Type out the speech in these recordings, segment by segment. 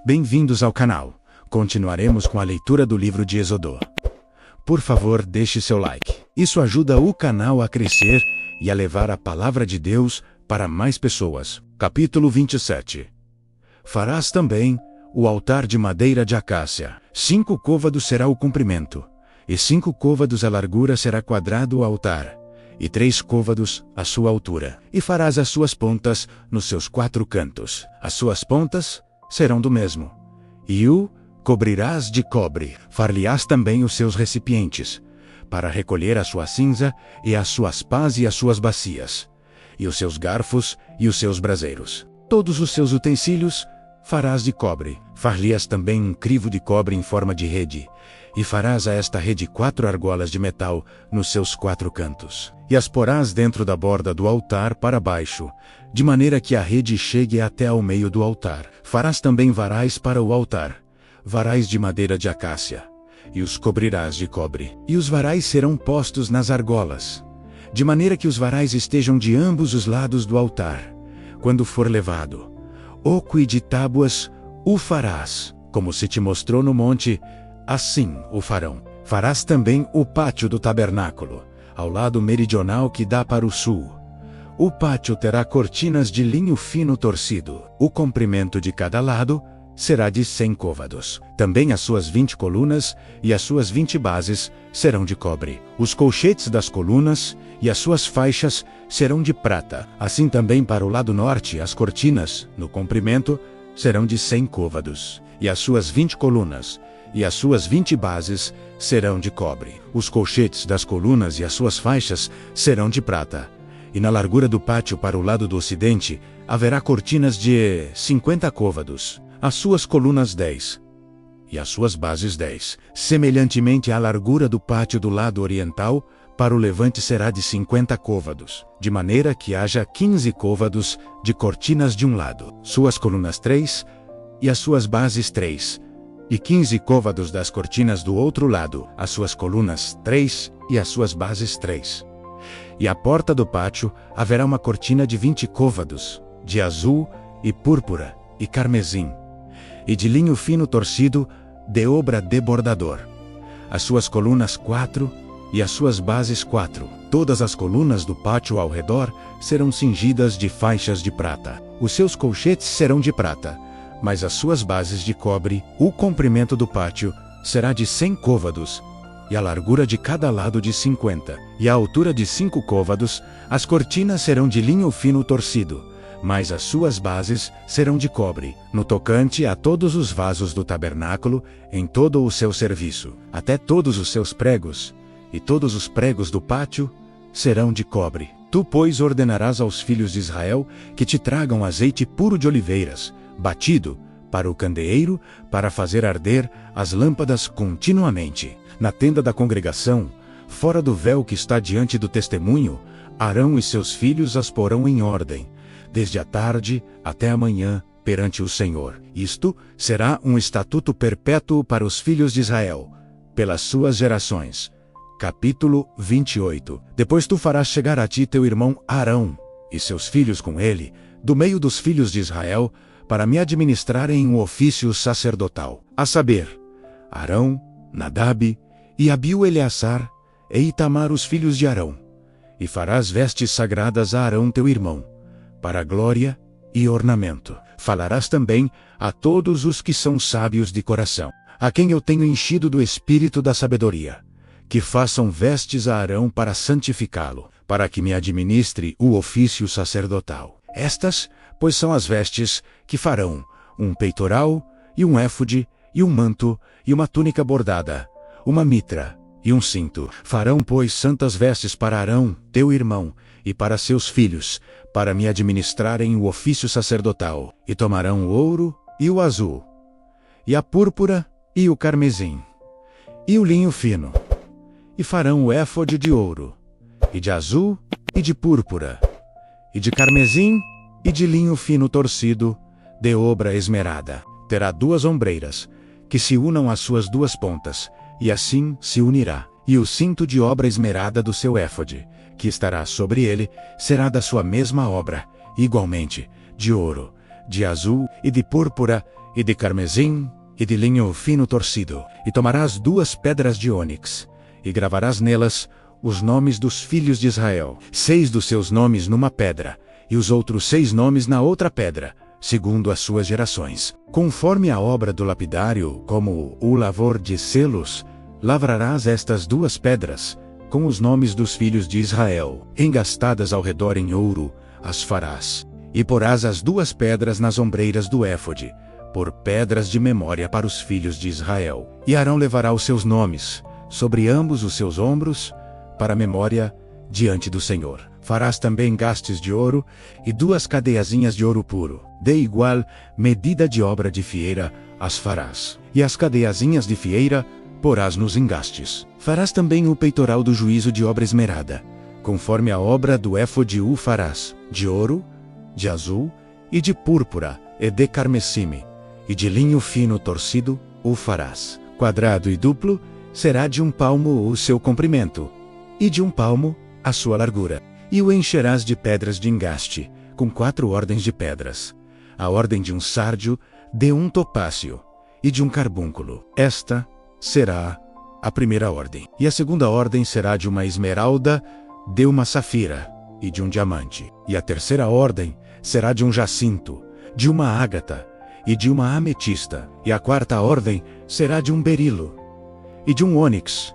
Bem-vindos ao canal. Continuaremos com a leitura do livro de Êxodo. Por favor, deixe seu like. Isso ajuda o canal a crescer e a levar a palavra de Deus para mais pessoas. Capítulo 27. Farás também o altar de madeira de acácia. 5 côvados será o comprimento, e 5 côvados a largura será quadrado o altar, e 3 côvados a sua altura. E farás as suas pontas nos seus 4 cantos. As suas pontas serão do mesmo. E o cobrirás de cobre. Far-lhe-ás também os seus recipientes, para recolher a sua cinza, e as suas pás e as suas bacias, e os seus garfos e os seus braseiros. Todos os seus utensílios farás de cobre. Far-lhe-ás também um crivo de cobre em forma de rede, e farás a esta rede 4 argolas de metal nos seus 4 cantos. E as porás dentro da borda do altar para baixo, de maneira que a rede chegue até ao meio do altar. Farás também varais para o altar, varais de madeira de acácia, e os cobrirás de cobre. E os varais serão postos nas argolas, de maneira que os varais estejam de ambos os lados do altar, quando for levado. Oco e de tábuas o farás, como se te mostrou no monte, assim o farão. Farás também o pátio do tabernáculo, ao lado meridional que dá para o sul. O pátio terá cortinas de linho fino torcido. O comprimento de cada lado será de 100 côvados. Também as suas 20 colunas e as suas 20 bases serão de cobre. Os colchetes das colunas e as suas faixas serão de prata. Assim também para o lado norte as cortinas, no comprimento, serão de 100 côvados. E as suas 20 colunas e as suas 20 bases serão de cobre. Os colchetes das colunas e as suas faixas serão de prata. E na largura do pátio para o lado do ocidente haverá cortinas de 50 côvados. As suas colunas 10, e as suas bases 10. Semelhantemente à largura do pátio do lado oriental, para o levante será de 50 côvados, de maneira que haja 15 côvados de cortinas de um lado. Suas colunas 3, e as suas bases 3, e 15 côvados das cortinas do outro lado, as suas colunas 3, e as suas bases 3. E à porta do pátio haverá uma cortina de 20 côvados, de azul e púrpura e carmesim, e de linho fino torcido, de obra de bordador. As suas colunas 4, e as suas bases 4. Todas as colunas do pátio ao redor serão cingidas de faixas de prata. Os seus colchetes serão de prata, mas as suas bases de cobre. O comprimento do pátio será de 100 côvados, e a largura de cada lado de 50, e a altura de 5 côvados. As cortinas serão de linho fino torcido, mas as suas bases serão de cobre, no tocante a todos os vasos do tabernáculo, em todo o seu serviço. Até todos os seus pregos, e todos os pregos do pátio, serão de cobre. Tu, pois, ordenarás aos filhos de Israel que te tragam azeite puro de oliveiras, batido, para o candeeiro, para fazer arder as lâmpadas continuamente. Na tenda da congregação, fora do véu que está diante do testemunho, Arão e seus filhos as porão em ordem, desde a tarde até a manhã, perante o Senhor. Isto será um estatuto perpétuo para os filhos de Israel, pelas suas gerações. Capítulo 28. Depois tu farás chegar a ti teu irmão Arão, e seus filhos com ele, do meio dos filhos de Israel, para me administrarem um ofício sacerdotal, a saber, Arão, Nadab, e Abiú Eleazar, e Itamar os filhos de Arão. E farás vestes sagradas a Arão teu irmão, para glória e ornamento. Falarás também a todos os que são sábios de coração, a quem eu tenho enchido do espírito da sabedoria, que façam vestes a Arão para santificá-lo, para que me administre o ofício sacerdotal. Estas, pois, são as vestes que farão: um peitoral, e um éfode, e um manto, e uma túnica bordada, uma mitra, e um cinto. Farão, pois, santas vestes para Arão, teu irmão, e para seus filhos, para me administrarem o ofício sacerdotal. E tomarão o ouro, e o azul, e a púrpura, e o carmesim, e o linho fino, e farão o éfode de ouro, e de azul, e de púrpura, e de carmesim, e de linho fino torcido, de obra esmerada. Terá 2 ombreiras, que se unam às suas 2 pontas, e assim se unirá. E o cinto de obra esmerada do seu éfode, que estará sobre ele, será da sua mesma obra, igualmente, de ouro, de azul e de púrpura, e de carmesim, e de linho fino torcido. E tomarás 2 pedras de ônix, e gravarás nelas os nomes dos filhos de Israel, 6 dos seus nomes numa pedra, e os outros 6 nomes na outra pedra, segundo as suas gerações. Conforme a obra do lapidário, como o lavor de selos, lavrarás estas 2 pedras, com os nomes dos filhos de Israel, engastadas ao redor em ouro, as farás. E porás as 2 pedras nas ombreiras do éfode, por pedras de memória para os filhos de Israel. E Arão levará os seus nomes, sobre ambos os seus ombros, para memória, diante do Senhor. Farás também gastes de ouro, e 2 cadeiazinhas de ouro puro. De igual medida de obra de fieira as farás. E as cadeiazinhas de fieira porás nos engastes. Farás também o peitoral do juízo de obra esmerada. Conforme a obra do éfode o farás, de ouro, de azul, e de púrpura, e de carmesime, e de linho fino torcido o farás. Quadrado e duplo, será de 1 palmo o seu comprimento, e de 1 palmo a sua largura. E o encherás de pedras de engaste, com 4 ordens de pedras. A ordem de um sárdio, de um topázio, e de um carbúnculo. Esta será a primeira ordem. E a segunda ordem será de uma esmeralda, de uma safira, e de um diamante. E a terceira ordem será de um jacinto, de uma ágata, e de uma ametista. E a quarta ordem será de um berilo, e de um ônix,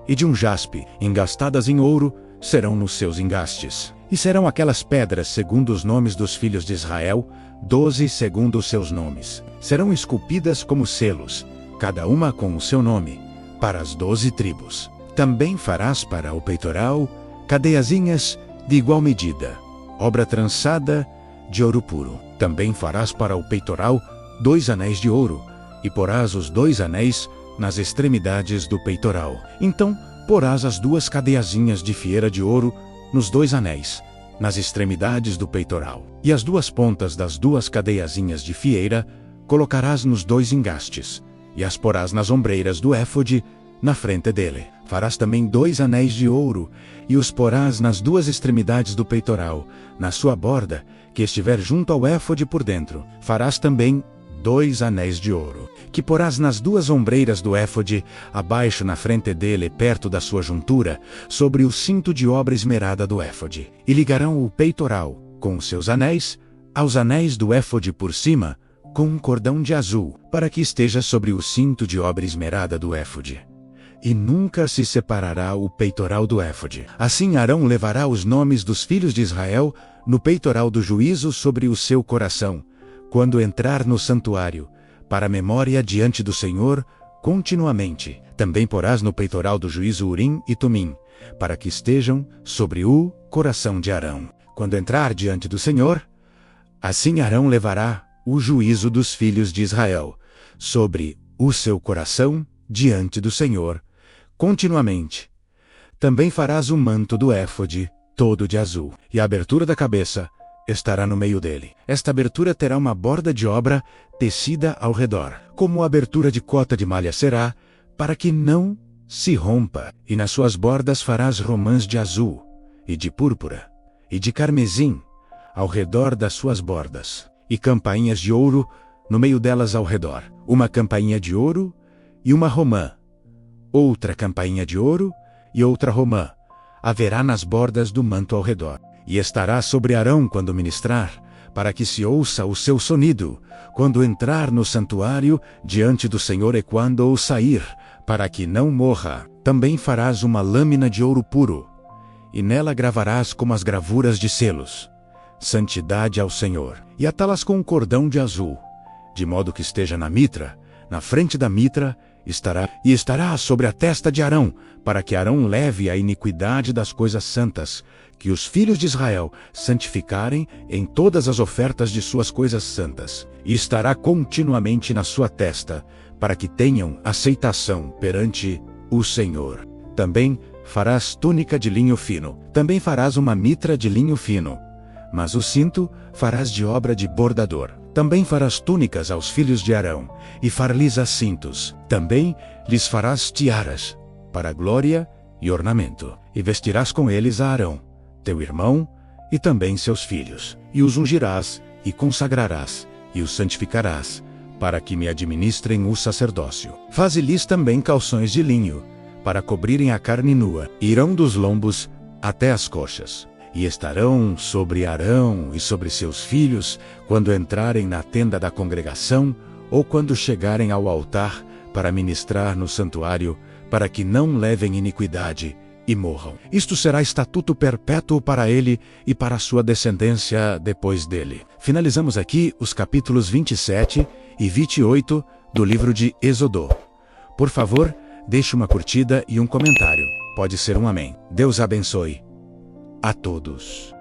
e de um jaspe, engastadas em ouro, serão nos seus engastes. E serão aquelas pedras segundo os nomes dos filhos de Israel, 12 segundo os seus nomes. Serão esculpidas como selos, cada uma com o seu nome, para as 12 tribos. Também farás para o peitoral cadeiazinhas de igual medida, obra trançada de ouro puro. Também farás para o peitoral 2 anéis de ouro, e porás os 2 anéis nas extremidades do peitoral. Então porás as 2 cadeiazinhas de fieira de ouro nos 2 anéis, nas extremidades do peitoral. E as 2 pontas das 2 cadeiazinhas de fieira colocarás nos 2 engastes, e as porás nas ombreiras do éfode, na frente dele. Farás também 2 anéis de ouro, e os porás nas 2 extremidades do peitoral, na sua borda, que estiver junto ao éfode por dentro. Farás também 2 anéis de ouro, que porás nas 2 ombreiras do éfode, abaixo na frente dele, perto da sua juntura, sobre o cinto de obra esmerada do éfode. E ligarão o peitoral, com os seus anéis, aos anéis do éfode por cima, com um cordão de azul, para que esteja sobre o cinto de obra esmerada do éfode. E nunca se separará o peitoral do éfode. Assim Arão levará os nomes dos filhos de Israel no peitoral do juízo sobre o seu coração, quando entrar no santuário, para memória diante do Senhor, continuamente. Também porás no peitoral do juízo Urim e Tumim, para que estejam sobre o coração de Arão. Quando entrar diante do Senhor, assim Arão levará o juízo dos filhos de Israel sobre o seu coração diante do Senhor, continuamente. Também farás o manto do éfode, todo de azul, e a abertura da cabeça estará no meio dele. Esta abertura terá uma borda de obra tecida ao redor, como a abertura de cota de malha será, para que não se rompa. E nas suas bordas farás romãs de azul, e de púrpura, e de carmesim, ao redor das suas bordas, e campainhas de ouro no meio delas ao redor. Uma campainha de ouro e uma romã, outra campainha de ouro e outra romã, haverá nas bordas do manto ao redor. E estará sobre Arão quando ministrar, para que se ouça o seu sonido, quando entrar no santuário diante do Senhor e quando ou sair, para que não morra. Também farás uma lâmina de ouro puro, e nela gravarás como as gravuras de selos, santidade ao Senhor. E atá-las com um cordão de azul, de modo que esteja na mitra, na frente da mitra, estará sobre a testa de Arão, para que Arão leve a iniquidade das coisas santas, que os filhos de Israel santificarem em todas as ofertas de suas coisas santas, e estará continuamente na sua testa, para que tenham aceitação perante o Senhor. Também farás túnica de linho fino, também farás uma mitra de linho fino, mas o cinto farás de obra de bordador. Também farás túnicas aos filhos de Arão, e far-lhes cintos. Também lhes farás tiaras, para glória e ornamento. E vestirás com eles a Arão, teu irmão, e também seus filhos. E os ungirás, e consagrarás, e os santificarás, para que me administrem o sacerdócio. Faze-lhes também calções de linho, para cobrirem a carne nua. Irão dos lombos até as coxas, e estarão sobre Arão e sobre seus filhos, quando entrarem na tenda da congregação, ou quando chegarem ao altar para ministrar no santuário, para que não levem iniquidade e morram. Isto será estatuto perpétuo para ele e para a sua descendência depois dele. Finalizamos aqui os capítulos 27 e 28 do livro de Êxodo. Por favor, deixe uma curtida e um comentário. Pode ser um amém. Deus abençoe a todos.